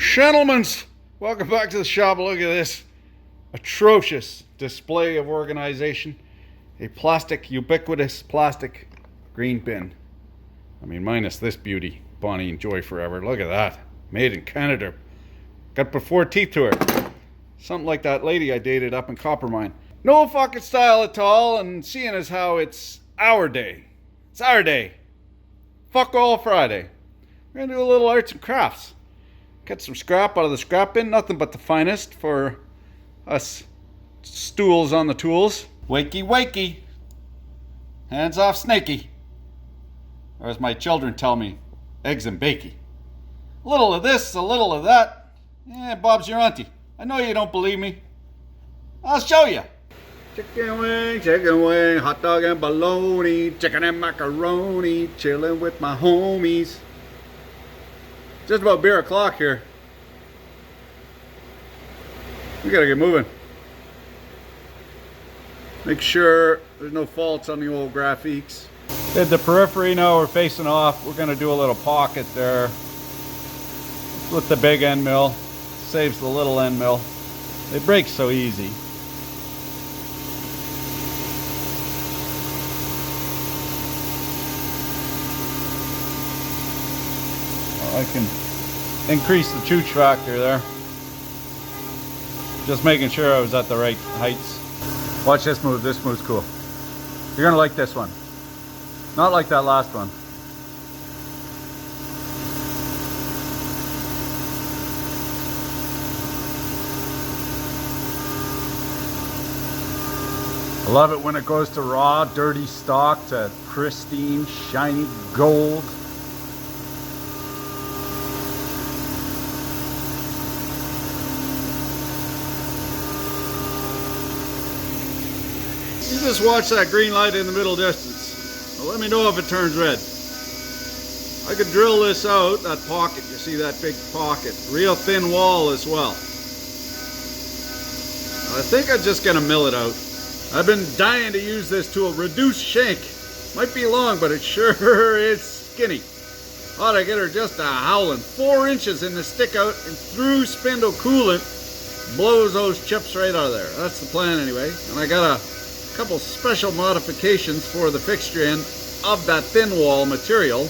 Gentlemen, welcome back to the shop. Look at this atrocious display of organization. A ubiquitous plastic green bin. I mean, minus this beauty. Bonnie and Joy forever. Look at that. Made in Canada. Got to put 4 teeth to her. Something like that lady I dated up in Coppermine. No fucking style at all, and seeing as how it's our day. It's our day. Fuck all Friday. We're gonna do a little arts and crafts. Get some scrap out of the scrap bin. Nothing but the finest for us stools on the tools. Wakey, wakey. Hands off snaky. Or as my children tell me, eggs and bakey. A little of this, a little of that. Yeah, Bob's your auntie. I know you don't believe me. I'll show you. Chicken wing, hot dog and bologna, chicken and macaroni, chilling with my homies. Just about beer o'clock here. We gotta get moving. Make sure there's no faults on the old graphiques. Did the periphery, now we're facing off. We're gonna do a little pocket there with the big end mill. Saves the little end mill. They break so easy. I can increase the chooch factor there. Just making sure I was at the right heights. Watch this move. This move's cool. You're gonna like this one. Not like that last one. I love it when it goes to raw, dirty stock to pristine, shiny gold. You just watch that green light in the middle distance. Now let me know if it turns red. I could drill this out, that pocket. You see that big pocket? Real thin wall as well. I think I'm just gonna mill it out. I've been dying to use this tool. Reduced shank. Might be long, but it sure is skinny. Ought to get her just a howling. 4 inches in the stick out and through spindle coolant. Blows those chips right out of there. That's the plan anyway. And I got a couple special modifications for the fixture end of that thin wall material.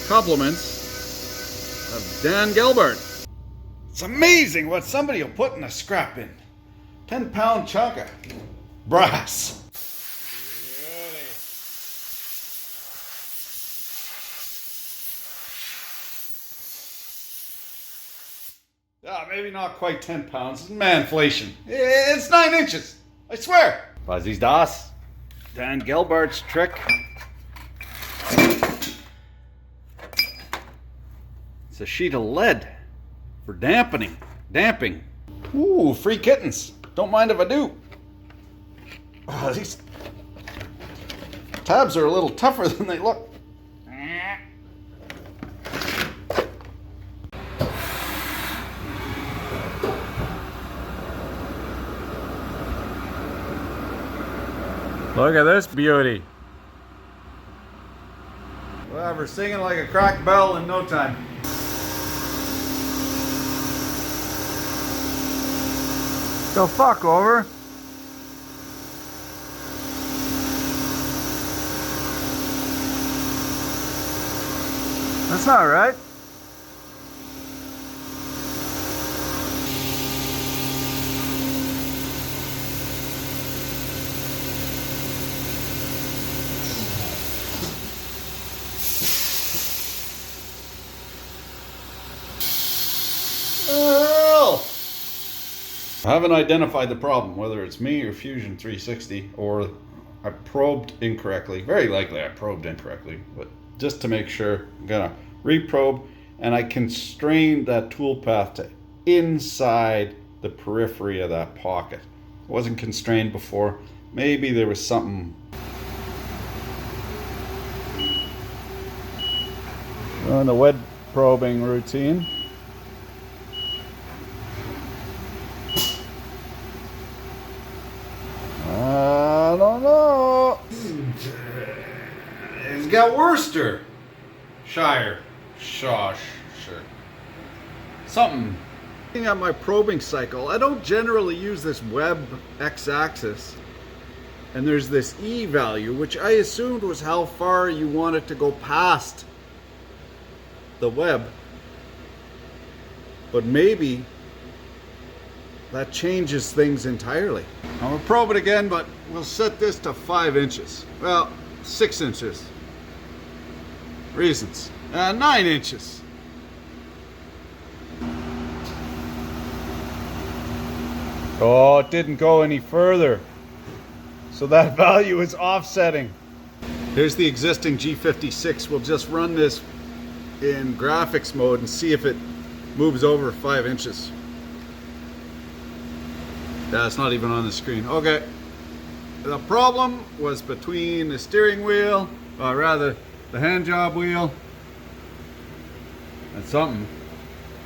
Compliments of Dan Gelbart. It's amazing what somebody will put in a scrap bin. 10-pound chunk of brass. Maybe not quite 10 pounds. It's manflation. It's 9 inches. I swear. Fuzzy's Das. Dan Gelbart's trick. It's a sheet of lead for damping. Ooh, free kittens. Don't mind if I do. Oh, these tabs are a little tougher than they look. Look at this beauty. Well, we're singing like a cracked bell in no time. Go fuck over. That's not right. I haven't identified the problem, whether it's me or Fusion 360, or I probed incorrectly. Very likely I probed incorrectly, but just to make sure, I'm gonna reprobe, and I constrained that tool path to inside the periphery of that pocket. It wasn't constrained before. Maybe there was something. On the wet probing routine. I don't know. It's got Worcestershire sauce. something. Looking at my probing cycle, I don't generally use this web x-axis. And there's this E value, which I assumed was how far you want it to go past the web. But maybe that changes things entirely. I'm gonna probe it again, but we'll set this to 5 inches. Well, 6 inches. Reasons. 9 inches. Oh, it didn't go any further. So that value is offsetting. Here's the existing G56. We'll just run this in graphics mode and see if it moves over 5 inches. That's not even on the screen. Okay. The problem was between the steering wheel, or rather the hand job wheel, and something.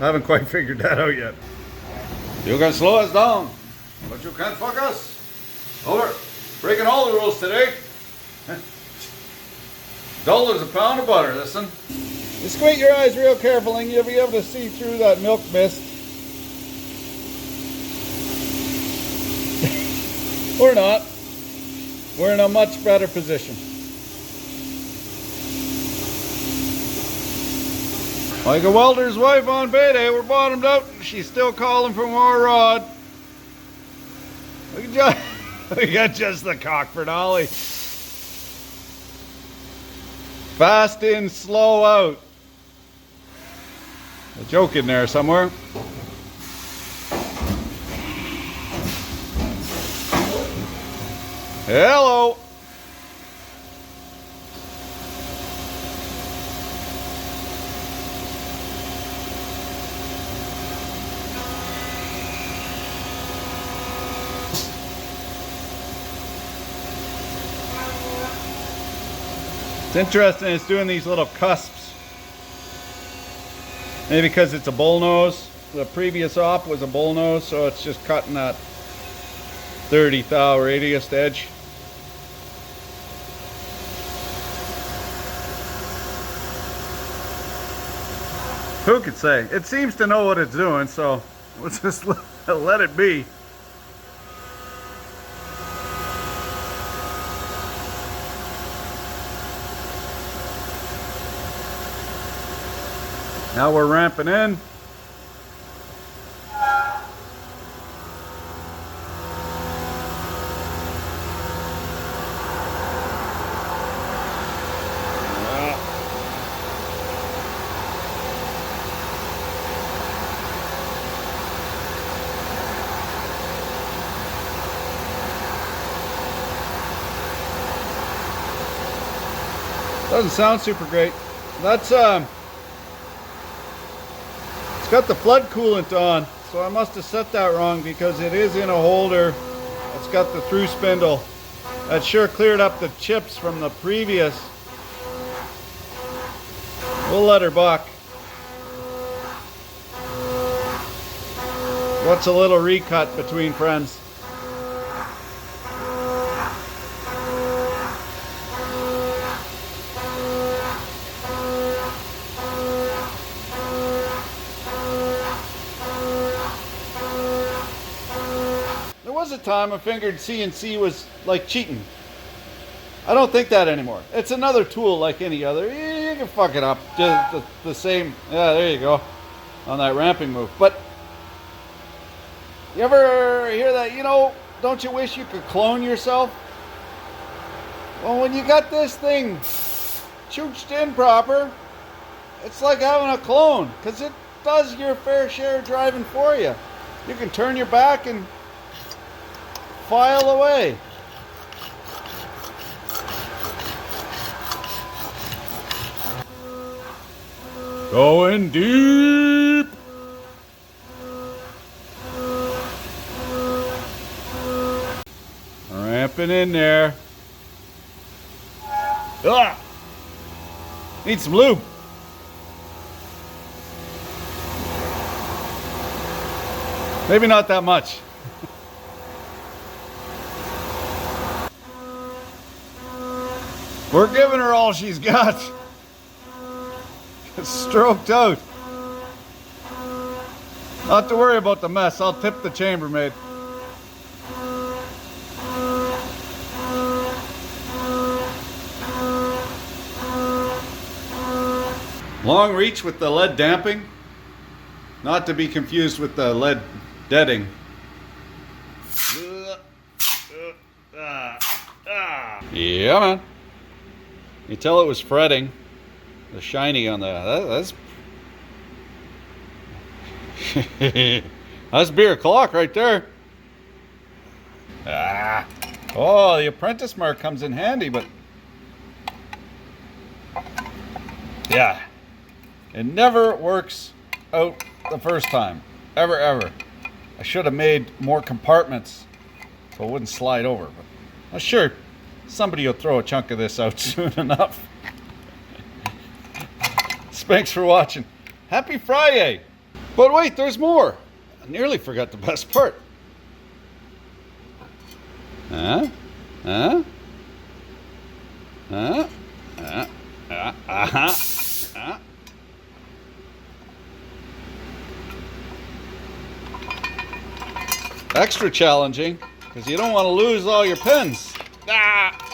I haven't quite figured that out yet. You can slow us down, but you can't fuck us. Over. Breaking all the rules today. Dull as a pound of butter, listen. You squint your eyes real careful and you'll be able to see through that milk mist. Or not. We're in a much better position. Like a welder's wife on payday, we're bottomed out. She's still calling for more rod. We got just the Cockford Ollie. Fast in, slow out. A joke in there somewhere. Hello. It's interesting, it's doing these little cusps. Maybe because it's a bullnose. The previous op was a bullnose, so it's just cutting that 30 thou radius edge. Who could say? It seems to know what it's doing, so we'll just let it be. Now we're ramping in. Doesn't sound super great. That's got the flood coolant on, so I must have set that wrong because it is in a holder. It's got the through spindle. That sure cleared up the chips from the previous. We'll let her buck. What's a little recut between friends? A time I figured CNC was like cheating. I don't think that anymore. It's another tool like any other. You can fuck it up. Just the same. Yeah, there you go. On that ramping move. But you ever hear that, you know, don't you wish you could clone yourself? Well, when you got this thing chooched in proper, it's like having a clone, because it does your fair share of driving for you. You can turn your back and file away. Going deep. Ramping in there. Ugh. Need some lube. Maybe not that much. We're giving her all she's got. Stroked out. Not to worry about the mess. I'll tip the chambermaid. Long reach with the lead damping. Not to be confused with the lead deading. Yeah, man. You tell it was fretting. The shiny on the... That's beer clock right there. Oh, the apprentice mark comes in handy, but... Yeah. It never works out the first time. Ever. I should have made more compartments so it wouldn't slide over. But I'm sure somebody will throw a chunk of this out soon enough. Thanks for watching. Happy Friyay! But wait, there's more. I nearly forgot the best part. Extra challenging, because you don't want to lose all your pins.